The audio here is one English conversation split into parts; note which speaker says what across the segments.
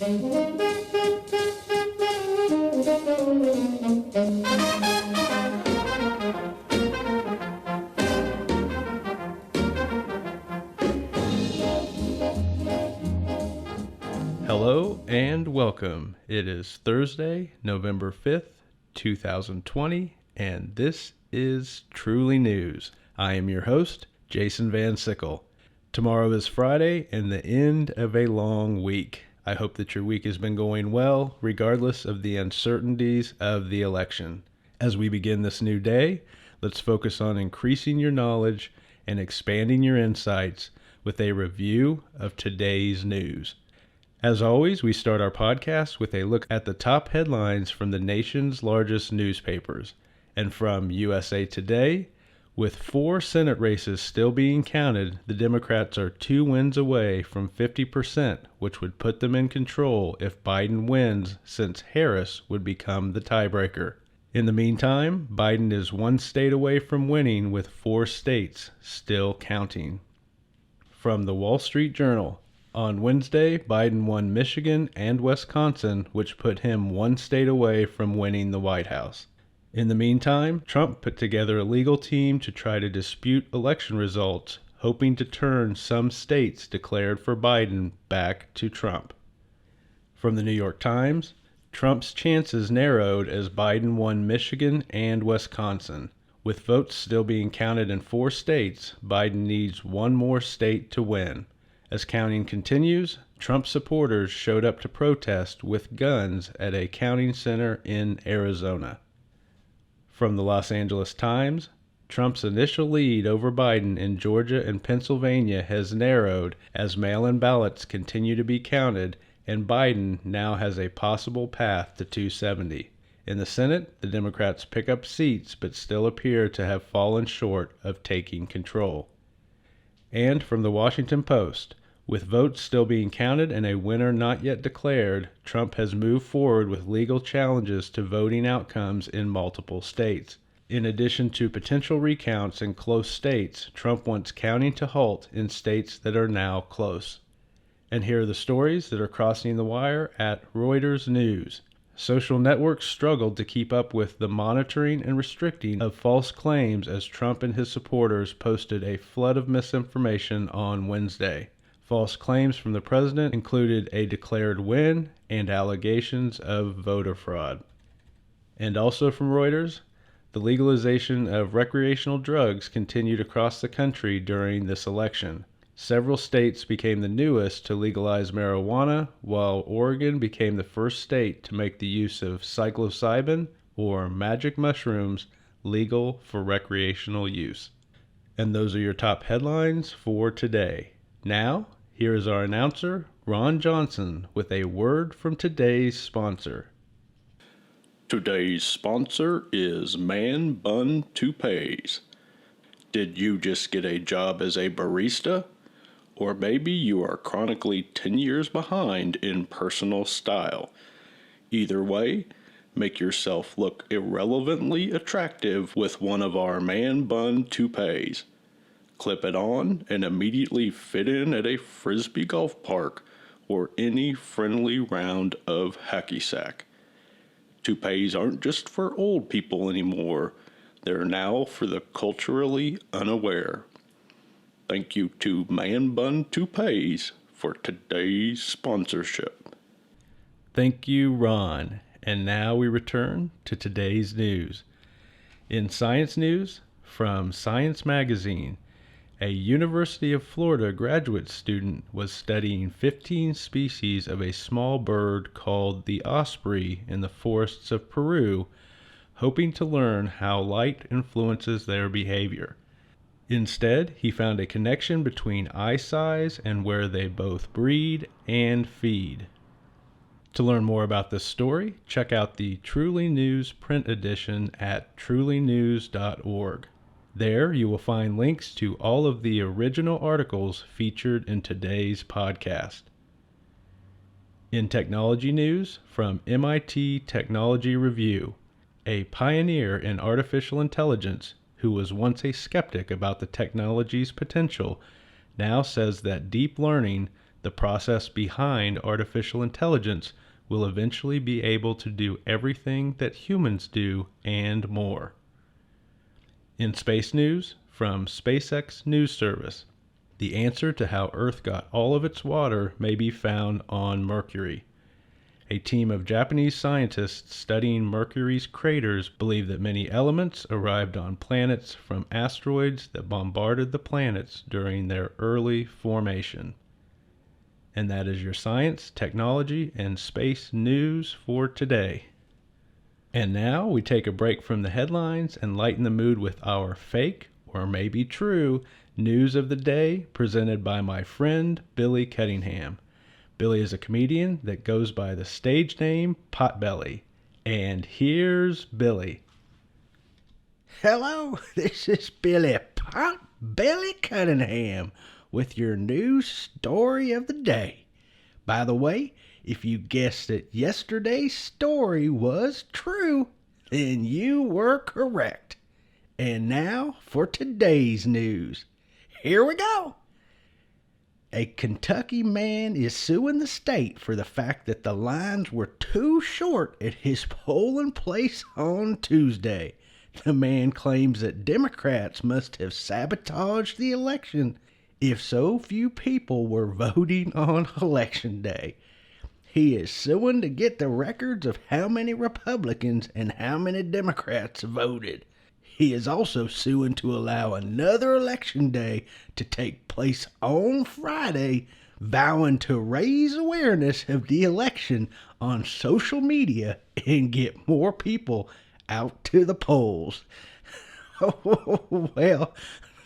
Speaker 1: Hello and welcome. It is Thursday, November 5th, 2020, and this is Truly News. I am your host, Jason Van Sickle. Tomorrow is Friday and the end of a long week. I hope that your week has been going well, regardless of the uncertainties of the election. As we begin this new day, let's focus on increasing your knowledge and expanding your insights with a review of today's news. As always, we start our podcast with a look at the top headlines from the nation's largest newspapers. And from USA Today, with 4 Senate races still being counted, the Democrats are 2 wins away from 50%, which would put them in control if Biden wins, since Harris would become the tiebreaker. In the meantime, Biden is 1 state away from winning, with 4 states still counting. From the Wall Street Journal, on Wednesday, Biden won Michigan and Wisconsin, which put him 1 state away from winning the White House. In the meantime, Trump put together a legal team to try to dispute election results, hoping to turn some states declared for Biden back to Trump. From the New York Times, Trump's chances narrowed as Biden won Michigan and Wisconsin. With votes still being counted in 4 states, Biden needs 1 more state to win. As counting continues, Trump supporters showed up to protest with guns at a counting center in Arizona. From the Los Angeles Times, Trump's initial lead over Biden in Georgia and Pennsylvania has narrowed as mail-in ballots continue to be counted, and Biden now has a possible path to 270. In the Senate, the Democrats pick up seats but still appear to have fallen short of taking control. And from the Washington Post, with votes still being counted and a winner not yet declared, Trump has moved forward with legal challenges to voting outcomes in multiple states. In addition to potential recounts in close states, Trump wants counting to halt in states that are now close. And here are the stories that are crossing the wire at Reuters News. Social networks struggled to keep up with the monitoring and restricting of false claims as Trump and his supporters posted a flood of misinformation on Wednesday. False claims from the president included a declared win and allegations of voter fraud. And also from Reuters, the legalization of recreational drugs continued across the country during this election. Several states became the newest to legalize marijuana, while Oregon became the first state to make the use of psilocybin, or magic mushrooms, legal for recreational use. And those are your top headlines for today. Now, here is our announcer, Ron Johnson, with a word from today's sponsor.
Speaker 2: Today's sponsor is Man Bun Toupees. Did you just get a job as a barista? Or maybe you are chronically 10 years behind in personal style. Either way, make yourself look irrelevantly attractive with one of our Man Bun Toupees. Clip it on and immediately fit in at a frisbee golf park or any friendly round of hacky sack. Toupees aren't just for old people anymore. They're now for the culturally unaware. Thank you to Man Bun Toupees for today's sponsorship.
Speaker 1: Thank you, Ron. And now we return to today's news. In science news, from Science Magazine, a University of Florida graduate student was studying 15 species of a small bird called the osprey in the forests of Peru, hoping to learn how light influences their behavior. Instead, he found a connection between eye size and where they both breed and feed. To learn more about this story, check out the Truly News print edition at trulynews.org. There you will find links to all of the original articles featured in today's podcast. In technology news, from MIT Technology Review, a pioneer in artificial intelligence who was once a skeptic about the technology's potential now says that deep learning, The process behind artificial intelligence will eventually be able to do everything that humans do and more. In space news, from SpaceX News Service, the answer to how Earth got all of its water may be found on Mercury. A team of Japanese scientists studying Mercury's craters believe that many elements arrived on planets from asteroids that bombarded the planets during their early formation. And that is your science, technology, and space news for today. And now we take a break from the headlines and lighten the mood with our fake, or maybe true, news of the day presented by my friend Billy Cunningham. Billy is a comedian that goes by the stage name Potbelly. And here's Billy.
Speaker 3: Hello, this is Billy Potbelly Cunningham with your news story of the day. By the way, if you guessed that yesterday's story was true, then you were correct. And now for today's news. Here we go. A Kentucky man is suing the state for the fact that the lines were too short at his polling place on Tuesday. The man claims that Democrats must have sabotaged the election if so few people were voting on Election Day. He is suing to get the records of how many Republicans and how many Democrats voted. He is also suing to allow another election day to take place on Friday, vowing to raise awareness of the election on social media and get more people out to the polls. Well,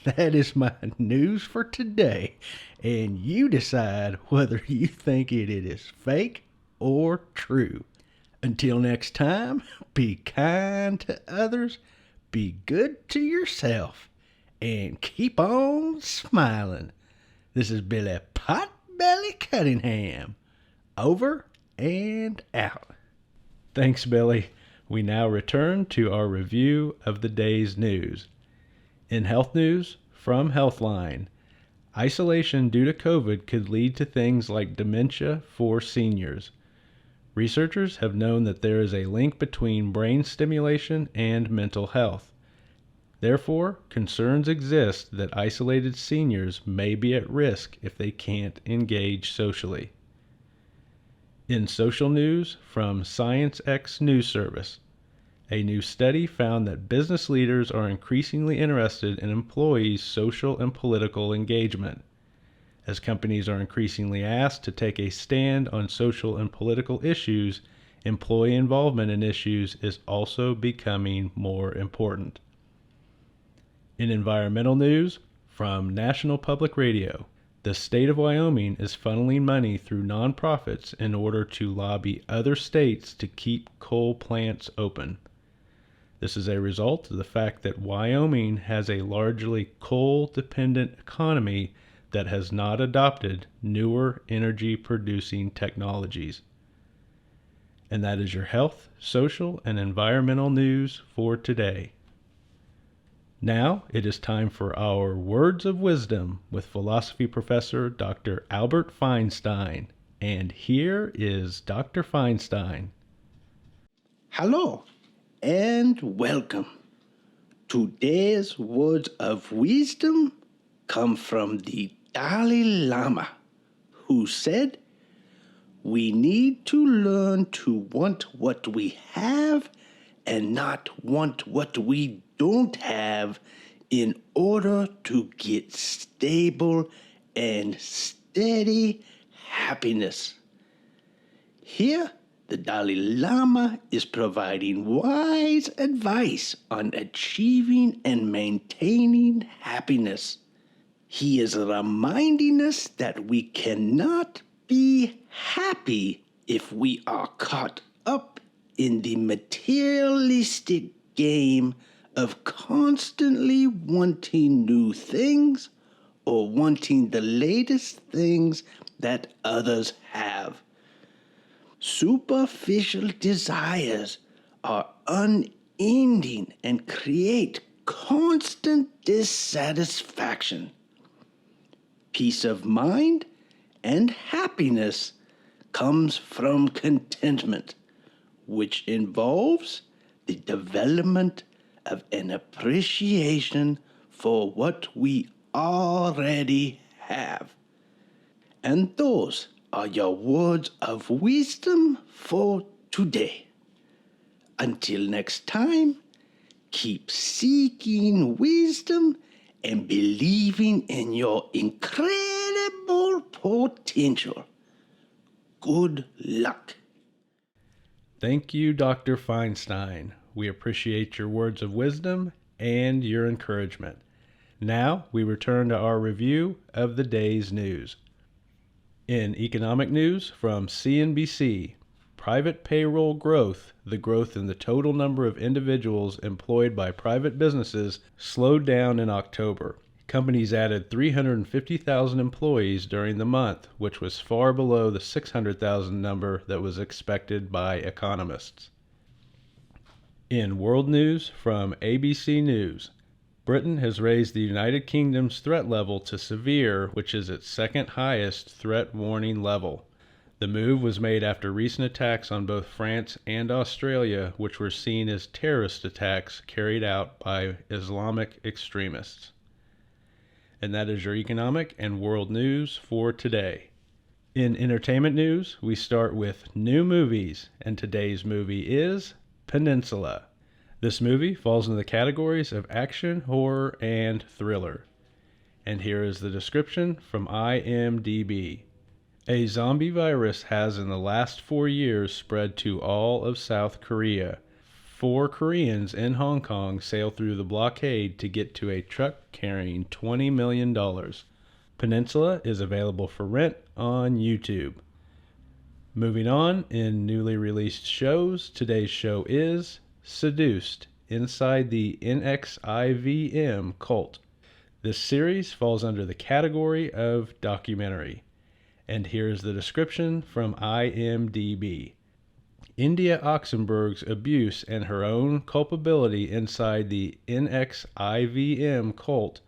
Speaker 3: that is my news for today, and you decide whether you think it is fake or true. Until next time, be kind to others, be good to yourself, and keep on smiling. This is Billy Potbelly Cunningham. Over and out.
Speaker 1: Thanks, Billy. We now return to our review of the day's news. In health news, from Healthline, isolation due to COVID could lead to things like dementia for seniors. Researchers have known that there is a link between brain stimulation and mental health. Therefore, concerns exist that isolated seniors may be at risk if they can't engage socially. In social news, from ScienceX News Service, a new study found that business leaders are increasingly interested in employees' social and political engagement. As companies are increasingly asked to take a stand on social and political issues, employee involvement in issues is also becoming more important. In environmental news, from National Public Radio, the state of Wyoming is funneling money through nonprofits in order to lobby other states to keep coal plants open. This is a result of the fact that Wyoming has a largely coal-dependent economy that has not adopted newer energy-producing technologies. And that is your health, social, and environmental news for today. Now it is time for our Words of Wisdom with philosophy professor Dr. Albert Feinstein. And here is Dr. Feinstein.
Speaker 3: Hello and welcome. Today's words of wisdom come from the Dalai Lama, who said, "We need to learn to want what we have and not want what we don't have in order to get stable and steady happiness." Here, the Dalai Lama is providing wise advice on achieving and maintaining happiness. He is reminding us that we cannot be happy if we are caught up in the materialistic game of constantly wanting new things or wanting the latest things that others have. Superficial desires are unending and create constant dissatisfaction. Peace of mind and happiness comes from contentment, which involves the development of an appreciation for what we already have. And those are your words of wisdom for today. Until next time, keep seeking wisdom and believing in your incredible potential. Good luck.
Speaker 1: Thank you, Dr. Feinstein. We appreciate your words of wisdom and your encouragement. Now we return to our review of the day's news. In economic news from CNBC, private payroll growth, the growth in the total number of individuals employed by private businesses, slowed down in October. Companies added 350,000 employees during the month, which was far below the 600,000 number that was expected by economists. In world news from ABC News, Britain has raised the United Kingdom's threat level to severe, which is its second highest threat warning level. The move was made after recent attacks on both France and Australia, which were seen as terrorist attacks carried out by Islamic extremists. And that is your economic and world news for today. In entertainment news, we start with new movies, and today's movie is Peninsula. This movie falls into the categories of action, horror, and thriller. And here is the description from IMDb. A zombie virus has in the last 4 years spread to all of South Korea. 4 Koreans in Hong Kong sail through the blockade to get to a truck carrying $20 million. Peninsula is available for rent on YouTube. Moving on, in newly released shows, today's show is Seduced, Inside the NXIVM Cult. This series falls under the category of documentary. And here's the description from IMDb. India Oxenberg's abuse and her own culpability inside the NXIVM cult,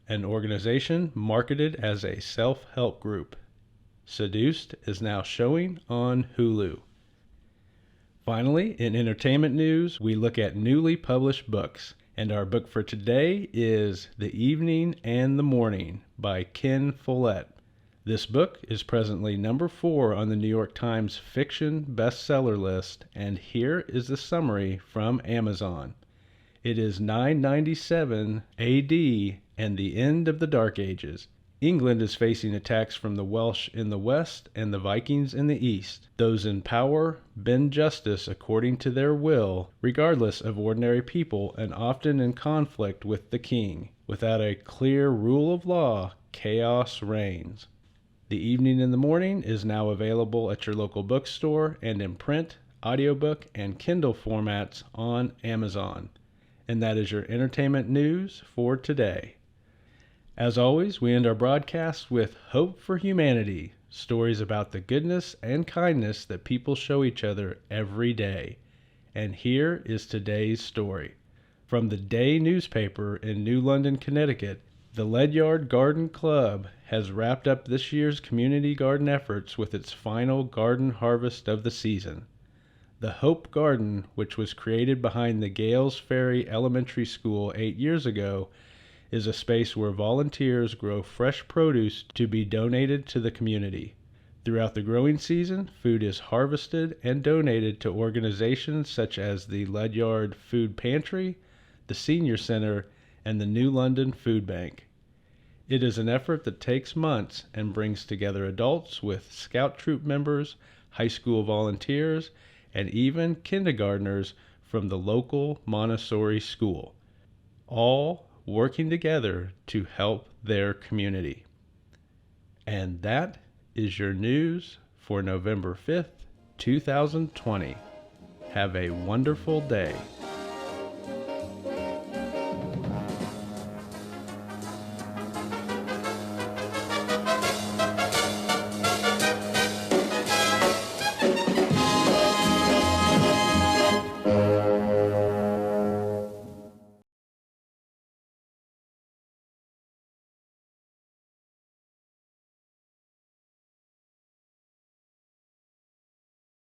Speaker 1: an organization marketed as a self-help group. Seduced is now showing on Hulu. Finally, in entertainment news, we look at newly published books, and our book for today is The Evening and the Morning by Ken Follett. This book is presently number 4 on the New York Times fiction bestseller list, and here is the summary from Amazon. It is 997 AD and the end of the Dark Ages. England is facing attacks from the Welsh in the west and the Vikings in the east. Those in power bend justice according to their will, regardless of ordinary people, and often in conflict with the king. Without a clear rule of law, chaos reigns. The Evening and the Morning is now available at your local bookstore and in print, audiobook, and Kindle formats on Amazon. And that is your entertainment news for today. As always, we end our broadcast with Hope for Humanity, stories about the goodness and kindness that people show each other every day. And here is today's story. From the Day newspaper in New London, Connecticut, the Ledyard Garden Club has wrapped up this year's community garden efforts with its final garden harvest of the season. The Hope Garden, which was created behind the Gales Ferry Elementary School 8 years ago, is a space where volunteers grow fresh produce to be donated to the community. Throughout the growing season, food is harvested and donated to organizations such as the Ledyard Food Pantry, the Senior Center, and the New London Food Bank. It is an effort that takes months and brings together adults with Scout Troop members, high school volunteers, and even kindergartners from the local Montessori school, all working together to help their community. And that is your news for November 5th, 2020. Have a wonderful day.